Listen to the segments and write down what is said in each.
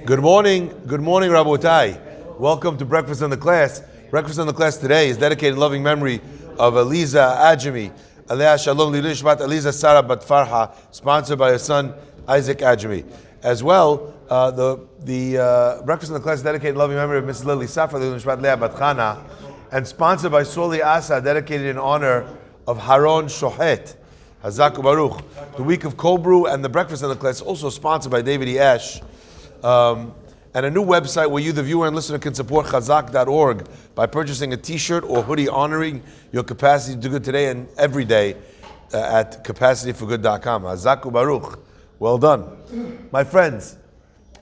Good morning, Rabotai. Welcome to Breakfast in the Class. Breakfast in the Class today is dedicated in loving memory of Eliza Ajami, Alea Shalom Lilishmat Eliza Sarah Bat Farha, sponsored by her son Isaac Ajami. As well, the Breakfast in the Class is dedicated in loving memory of Mrs. Lily Safra Lilishmat Leah Bat Chana, and sponsored by Soli Asa, dedicated in honor of Haron Shohet. Hazaku Baruch. The week of Cold Brew and the Breakfast in the Class, also sponsored by David E. Ash. And a new website where you, the viewer and listener, can support chazak.org by purchasing a t-shirt or hoodie honoring your capacity to do good today and every day at capacityforgood.com. Hazaku Baruch. Well done. My friends,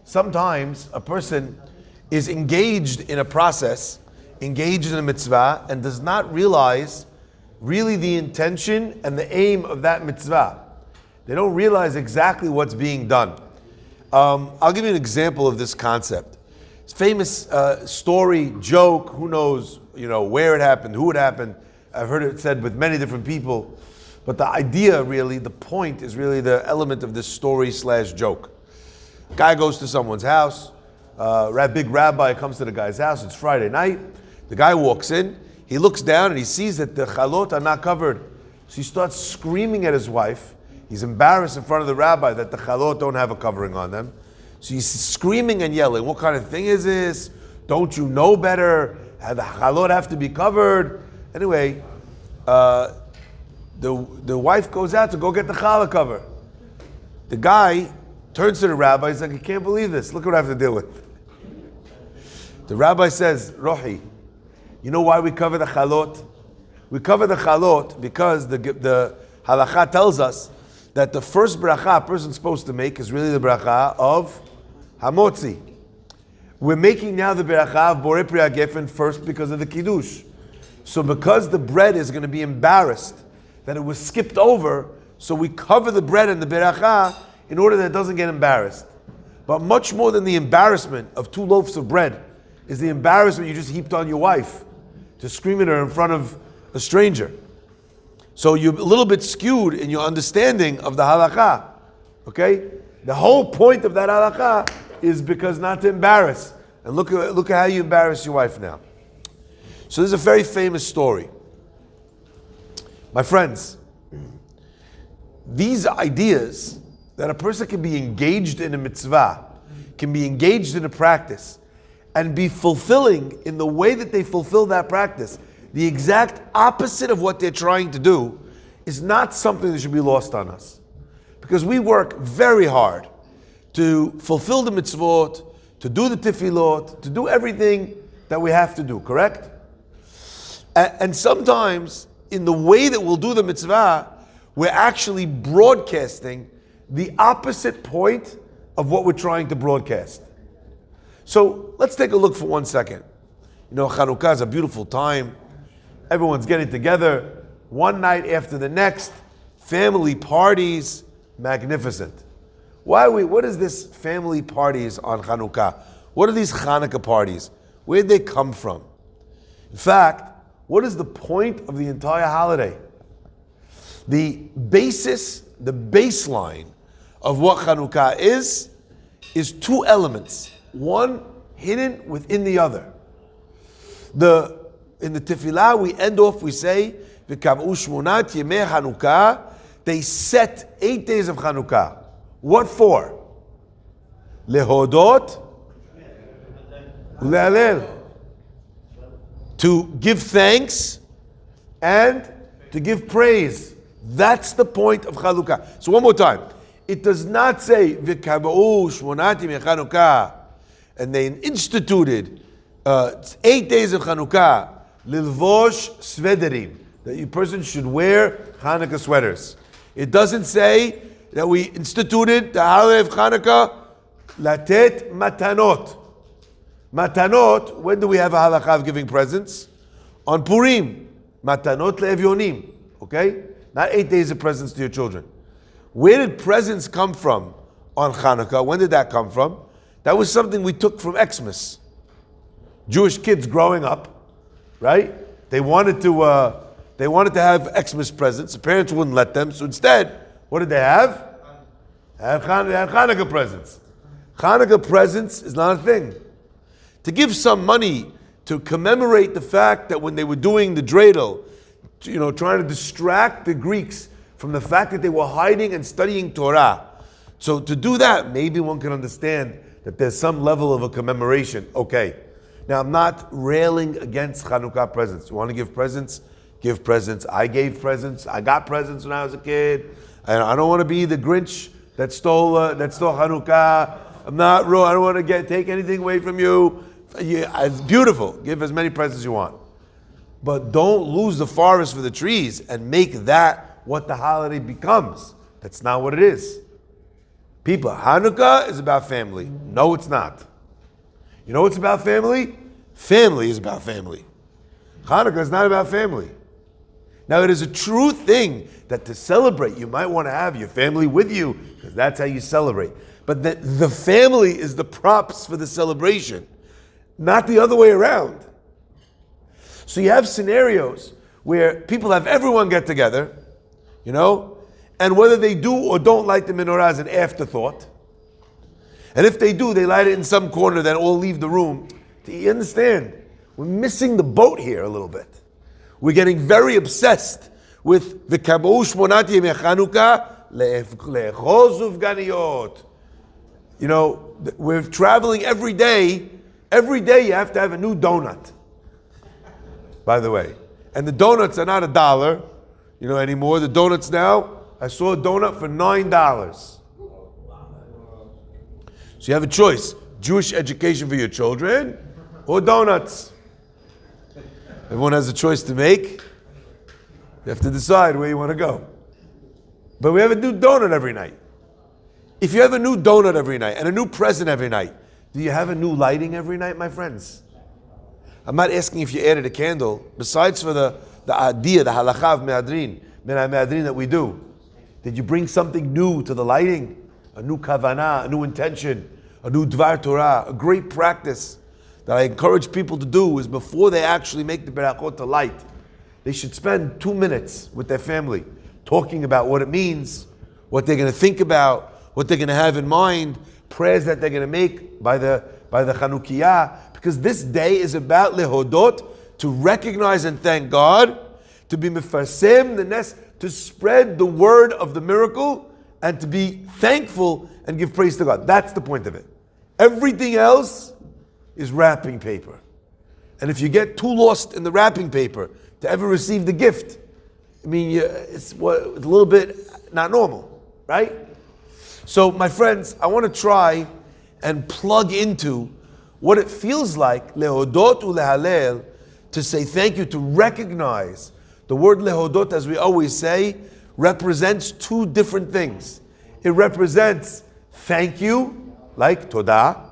sometimes a person is engaged in a process, engaged in a mitzvah, and does not realize really the intention and the aim of that mitzvah. They don't realize exactly what's being done. I'll give you an example of this concept. It's famous story, joke, who knows, where it happened, who it happened. I've heard it said with many different people. But the idea really, the point is really the element of this story / joke. Guy goes to someone's house. Big rabbi comes to the guy's house. It's Friday night. The guy walks in. He looks down and he sees that the chalot are not covered. So he starts screaming at his wife. He's embarrassed in front of the rabbi that the chalot don't have a covering on them. So he's screaming and yelling, what kind of thing is this? Don't you know better? The chalot have to be covered. Anyway, the wife goes out to go get the challah cover. The guy turns to the rabbi. He's like, I can't believe this. Look what I have to deal with. The rabbi says, Rohi, you know why we cover the chalot? We cover the chalot because the halakha tells us that the first bracha a person's supposed to make is really the bracha of hamotzi. We're making now the bracha of borei pri hagefen first because of the kiddush. So because the bread is going to be embarrassed that it was skipped over, so we cover the bread and the bracha in order that it doesn't get embarrassed. But much more than the embarrassment of 2 loaves of bread is the embarrassment you just heaped on your wife to scream at her in front of a stranger. So you're a little bit skewed in your understanding of the halakha. Okay? The whole point of that halakha is because not to embarrass. And look at how you embarrass your wife now. So this is a very famous story. My friends, these ideas that a person can be engaged in a mitzvah, can be engaged in a practice, and be fulfilling in the way that they fulfill that practice, the exact opposite of what they're trying to do, is not something that should be lost on us. Because we work very hard to fulfill the mitzvot, to do the tefillot, to do everything that we have to do, correct? And sometimes, in the way that we'll do the mitzvah, we're actually broadcasting the opposite point of what we're trying to broadcast. So let's take a look for 1 second. Chanuka is a beautiful time. Everyone's getting together, one night after the next, family parties, magnificent. What is this family parties on Chanuka? What are these Hanukkah parties? Where did they come from? In fact, what is the point of the entire holiday? The basis, the baseline of what Chanuka is 2 elements. One hidden within the other. In the tefillah, we end off, we say, V'kav'u shmonat yemei Chanukah. They set 8 days of Chanukah. What for? Lehodot u'le'alel. To give thanks and to give praise. That's the point of Chanukah. So one more time. It does not say, V'kav'u shmonat yemei Chanukah. And they instituted 8 days of Chanukah. Lilvosh svederim, that a person should wear Hanukkah sweaters. It doesn't say that we instituted the holiday of Hanukkah, latet matanot. Matanot, when do we have a halakha of giving presents? On Purim. Matanot le'evyonim. Okay? Not 8 days of presents to your children. Where did presents come from on Hanukkah? When did that come from? That was something we took from Xmas. Jewish kids growing up, right? They wanted to have Xmas presents. The parents wouldn't let them. So instead, what did they have? They had Hanukkah presents. Hanukkah presents is not a thing. To give some money to commemorate the fact that when they were doing the dreidel, trying to distract the Greeks from the fact that they were hiding and studying Torah. So to do that, maybe one can understand that there's some level of a commemoration. Okay. Now, I'm not railing against Chanukkah presents. You want to give presents? Give presents. I gave presents. I got presents when I was a kid. And I don't want to be the Grinch that stole Chanukkah. I'm not rude. I don't want to take anything away from you. It's beautiful. Give as many presents as you want. But don't lose the forest for the trees and make that what the holiday becomes. That's not what it is. People, Hanukkah is about family. No, it's not. You know what's about family? Family is about family. Hanukkah is not about family. Now, it is a true thing that to celebrate, you might want to have your family with you, because that's how you celebrate. But the family is the props for the celebration, not the other way around. So you have scenarios where people have everyone get together, and whether they do or don't light the menorah is an afterthought. And if they do, they light it in some corner, then all leave the room. Do you understand? We're missing the boat here a little bit. We're getting very obsessed with the Kab'u Shmonat Yemei Chanukah le'echos ufganiyot. We're traveling every day. Every day you have to have a new donut, by the way. And the donuts are not $1, anymore. The donuts now, I saw a donut for $9. So you have a choice: Jewish education for your children or donuts. Everyone has a choice to make. You have to decide where you want to go. But we have a new donut every night. If you have a new donut every night and a new present every night, do you have a new lighting every night, my friends? I'm not asking if you added a candle. Besides for the idea, the halakha of me'adrin that we do, did you bring something new to the lighting? A new kavanah, a new intention, a new dvar Torah, a great practice that I encourage people to do is before they actually make the berachot to light, they should spend 2 minutes with their family talking about what it means, what they're going to think about, what they're going to have in mind, prayers that they're going to make by the Chanukiah, because this day is about lehodot, to recognize and thank God, to be mefarsem the nes, to spread the word of the miracle, and to be thankful and give praise to God. That's the point of it. Everything else is wrapping paper. And if you get too lost in the wrapping paper to ever receive the gift, it's a little bit not normal, right? So, my friends, I want to try and plug into what it feels like, lehodot ulehalel, to say thank you, to recognize. The word lehodot, as we always say, represents two different things. It represents thank you, like todah,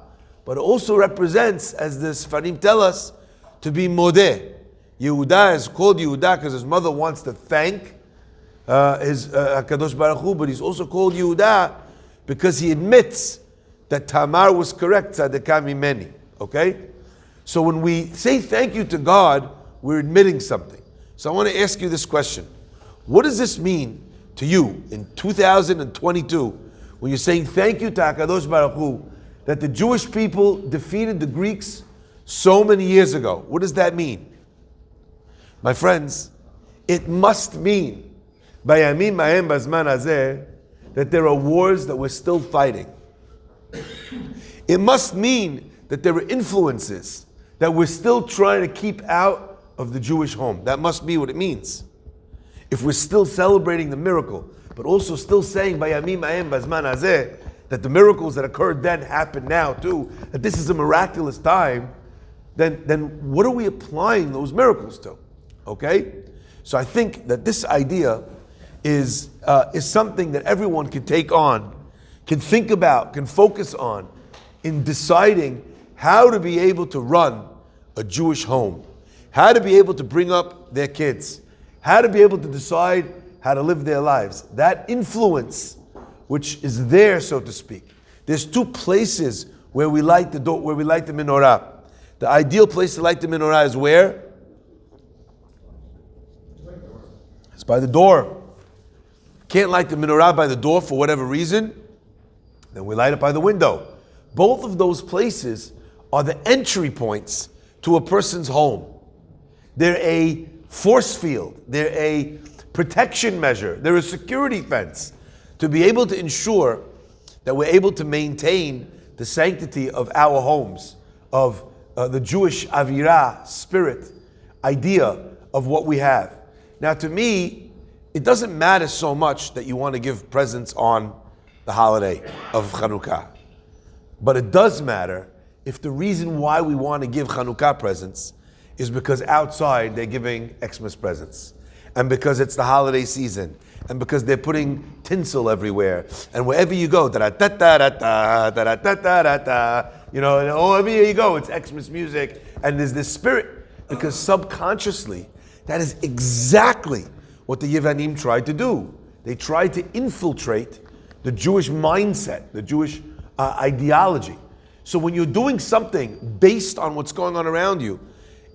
but it also represents, as the Sfarim tell us, to be modeh. Yehuda is called Yehuda because his mother wants to thank his HaKadosh Baruch Hu, but he's also called Yehuda because he admits that Tamar was correct, tzadikah mimeni. Okay? So when we say thank you to God, we're admitting something. So I want to ask you this question. What does this mean to you in 2022 when you're saying thank you to HaKadosh Baruch Hu that the Jewish people defeated the Greeks so many years ago? What does that mean? My friends, it must mean bayamim ma'em bazman hazeh that there are wars that we're still fighting. It must mean that there are influences that we're still trying to keep out of the Jewish home. That must be what it means. If we're still celebrating the miracle, but also still saying bayamim ma'em bazman hazeh that the miracles that occurred then happen now too, that this is a miraculous time, then what are we applying those miracles to? Okay? So I think that this idea is something that everyone can take on, can think about, can focus on in deciding how to be able to run a Jewish home, how to be able to bring up their kids, how to be able to decide how to live their lives. That influence, which is there, so to speak. There's two places where we light the menorah. The ideal place to light the menorah is where? It's by the door. Can't light the menorah by the door for whatever reason, then we light it by the window. both of those places are the entry points to a person's home. They're a force field. They're a protection measure. They're a security fence to be able to ensure that we're able to maintain the sanctity of our homes, of the Jewish avirah, spirit, idea of what we have. Now, to me, it doesn't matter so much that you want to give presents on the holiday of Chanuka. But it does matter if the reason why we want to give Chanuka presents is because outside they're giving Xmas presents, and because it's the holiday season, and because they're putting tinsel everywhere, and wherever you go, da-da-da-da-da, da-da-da-da-da, you know, and wherever you go, it's Xmas music, and there's this spirit, because subconsciously, that is exactly what the Yevanim tried to do. They tried to infiltrate the Jewish mindset, the Jewish ideology. So when you're doing something based on what's going on around you,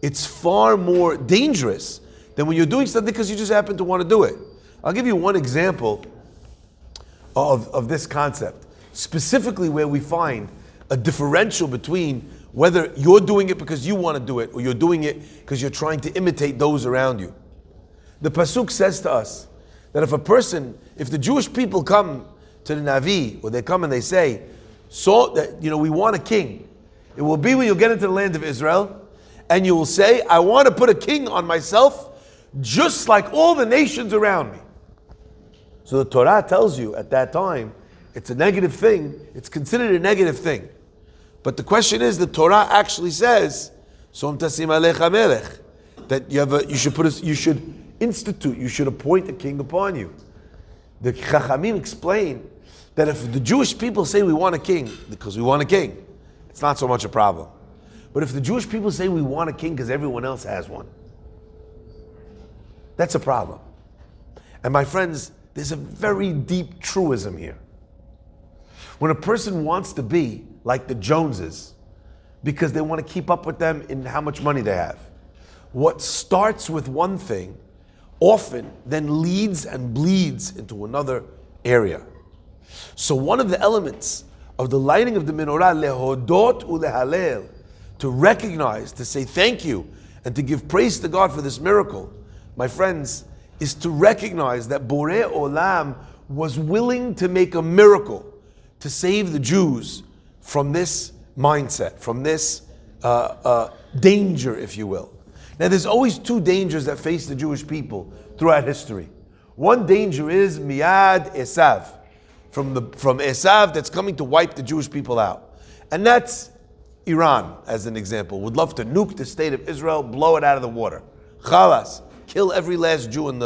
it's far more dangerous than when you're doing something because you just happen to want to do it. I'll give you one example of this concept, specifically where we find a differential between whether you're doing it because you want to do it or you're doing it because you're trying to imitate those around you. The Pasuk says to us that if the Jewish people come to the Navi, or they come and they say, so that, we want a king, it will be when you get into the land of Israel, and you will say, I want to put a king on myself just like all the nations around me. So the Torah tells you at that time, it's a negative thing, it's considered a negative thing. But the question is, the Torah actually says, Som tasim alecha melech, that you should appoint a king upon you. The Chachamim explain that if the Jewish people say we want a king because we want a king, it's not so much a problem. But if the Jewish people say we want a king because everyone else has one, that's a problem. And my friends, there's a very deep truism here. When a person wants to be like the Joneses because they want to keep up with them in how much money they have, what starts with one thing often then leads and bleeds into another area. So one of the elements of the lighting of the menorah, lehodot ulehalel, to recognize, to say thank you, and to give praise to God for this miracle, my friends, is to recognize that Borei Olam was willing to make a miracle to save the Jews from this mindset, from this danger, if you will. Now, there's always two dangers that face the Jewish people throughout history. One danger is Miyad Esav, from Esav that's coming to wipe the Jewish people out. And that's Iran, as an example, would love to nuke the state of Israel, blow it out of the water. Chalas, kill every last Jew in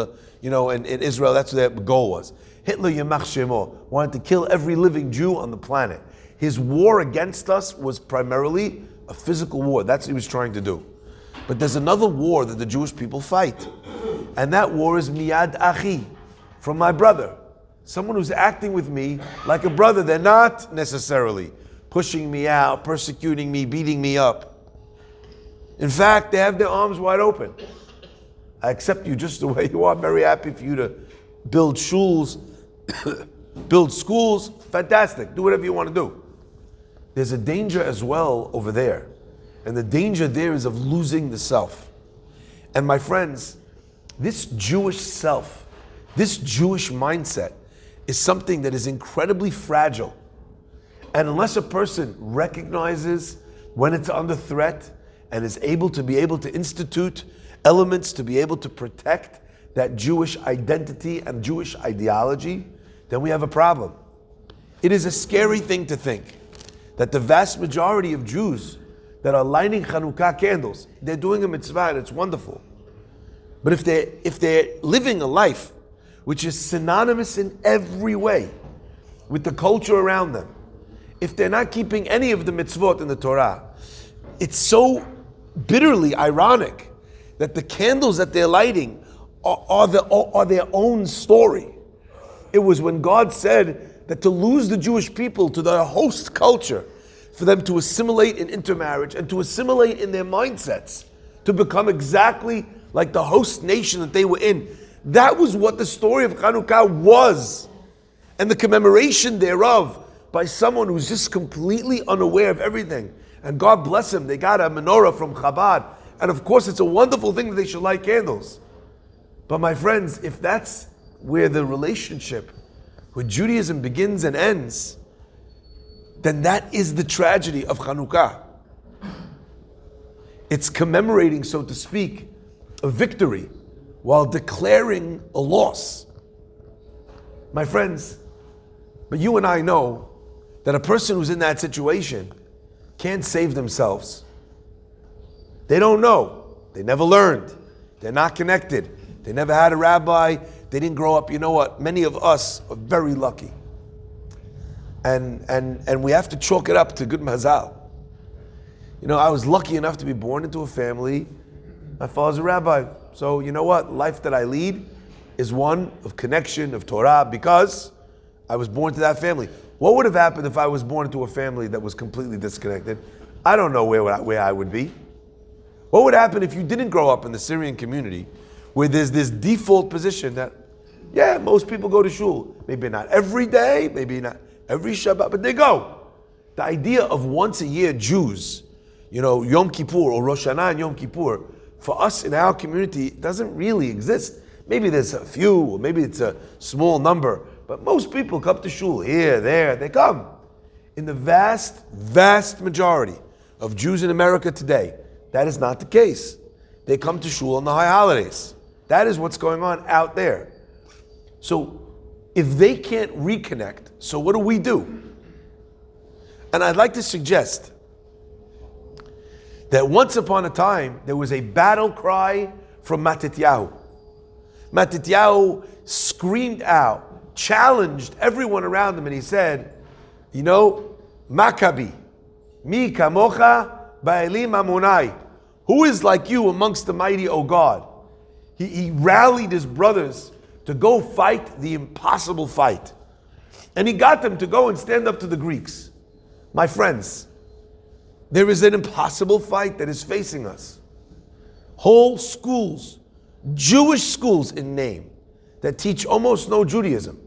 Israel. That's what their goal was. Hitler, Yamach Shemo, wanted to kill every living Jew on the planet. His war against us was primarily a physical war. That's what he was trying to do. But there's another war that the Jewish people fight. And that war is Miyad Achi, from my brother. Someone who's acting with me like a brother. They're not necessarily pushing me out, persecuting me, beating me up. In fact, they have their arms wide open. I accept you just the way you are. I'm very happy for you to build shuls, build schools. Fantastic. Do whatever you want to do. There's a danger as well over there. And the danger there is of losing the self. And my friends, this Jewish self, this Jewish mindset is something that is incredibly fragile. And unless a person recognizes when it's under threat and is able to institute elements to be able to protect that Jewish identity and Jewish ideology, then we have a problem. It is a scary thing to think that the vast majority of Jews that are lighting Chanuka candles, they're doing a mitzvah and it's wonderful. But if they're living a life which is synonymous in every way with the culture around them, if they're not keeping any of the mitzvot in the Torah, it's so bitterly ironic that the candles that they're lighting are their own story. It was when God said that to lose the Jewish people to the host culture, for them to assimilate in intermarriage and to assimilate in their mindsets, to become exactly like the host nation that they were in. That was what the story of Chanuka was. And the commemoration thereof by someone who's just completely unaware of everything. And God bless him, they got a menorah from Chabad. And of course, it's a wonderful thing that they should light candles. But my friends, if that's where the relationship with Judaism begins and ends, then that is the tragedy of Chanuka. It's commemorating, so to speak, a victory while declaring a loss. My friends, but you and I know that a person who's in that situation can't save themselves. They don't know. They never learned. They're not connected. They never had a rabbi. They didn't grow up. You know what? Many of us are very lucky. And we have to chalk it up to good mazal. You know, I was lucky enough to be born into a family. My father's a rabbi. So you know what? Life that I lead is one of connection, of Torah, because I was born to that family. What would have happened if I was born into a family that was completely disconnected? I don't know where I would be. What would happen if you didn't grow up in the Syrian community where there's this default position that, yeah, most people go to shul. Maybe not every day, maybe not every Shabbat, but they go. The idea of once a year Jews, you know, Yom Kippur or Rosh Hashanah and Yom Kippur, for us in our community, doesn't really exist. Maybe there's a few, or maybe it's a small number, but most people come to shul here, there, they come. In the vast, vast majority of Jews in America today, that is not the case. They come to shul on the high holidays. That is what's going on out there. So if they can't reconnect, so what do we do? And I'd like to suggest that once upon a time, there was a battle cry from Matityahu. Matityahu screamed out, challenged everyone around him, and he said, you know, Maccabi, mi kamocha ba'elim amonai. Who is like you amongst the mighty, O God? He rallied his brothers to go fight the impossible fight. And he got them to go and stand up to the Greeks. My friends, there is an impossible fight that is facing us. Whole schools, Jewish schools in name, that teach almost no Judaism.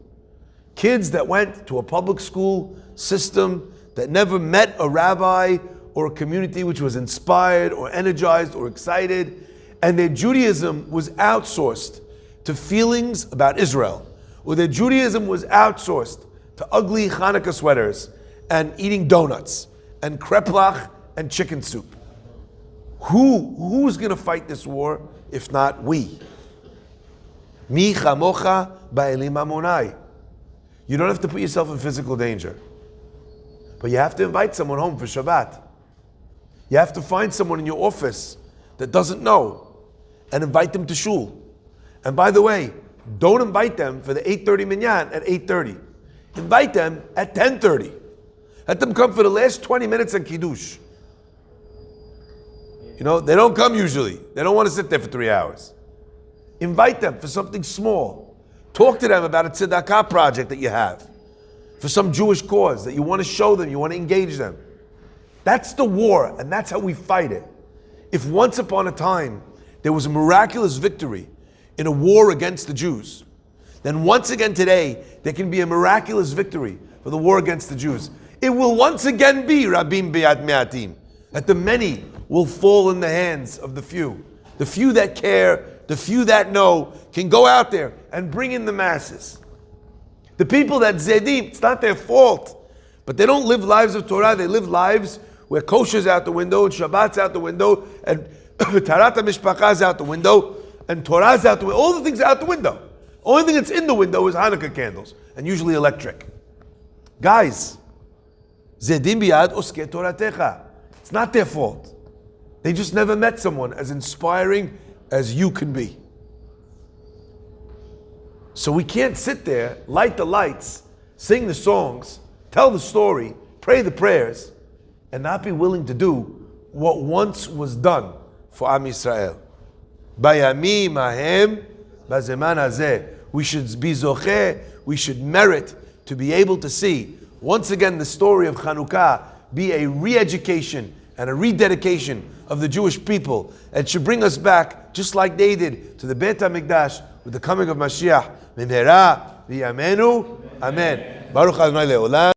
Kids that went to a public school system that never met a rabbi or a community which was inspired or energized or excited, and their Judaism was outsourced to feelings about Israel, or their Judaism was outsourced to ugly Hanukkah sweaters and eating donuts and kreplach and chicken soup. Who's going to fight this war if not we? Mi chamocha ba'elim amonai. You don't have to put yourself in physical danger, but you have to invite someone home for Shabbat. You have to find someone in your office that doesn't know and invite them to shul. And by the way, don't invite them for the 8:30 minyan at 8:30. Invite them at 10:30. Let them come for the last 20 minutes on Kiddush. You know, they don't come usually. They don't want to sit there for 3 hours. Invite them for something small. Talk to them about a tzedakah project that you have, for some Jewish cause that you want to show them, you want to engage them. That's the war, and that's how we fight it. If once upon a time there was a miraculous victory in a war against the Jews, then once again today there can be a miraculous victory for the war against the Jews. It will once again be Rabim B'yad Me'atim, that the many will fall in the hands of the few. The few that care, the few that know, can go out there and bring in the masses. The people that Zedim, it's not their fault, but they don't live lives of Torah, they live lives where kosher's out the window, and Shabbat's out the window, and Tarat HaMishpachah's out the window, and Torah's out the window, all the things are out the window. Only thing that's in the window is Hanukkah candles, and usually electric. Guys, Zedim biyad oskei Toratecha. It's not their fault. They just never met someone as inspiring as you can be. So we can't sit there, light the lights, sing the songs, tell the story, pray the prayers, and not be willing to do what once was done for Am Yisrael. Bayamim ahem, bazeman hazeh. We should be zocheh, we should merit to be able to see, once again, the story of Chanuka be a re-education and a rededication of the Jewish people. It should bring us back, just like they did, to the Beit HaMikdash with the coming of Mashiach. Mimhera v'yamenu. Amen. Baruch Adonai le'olam.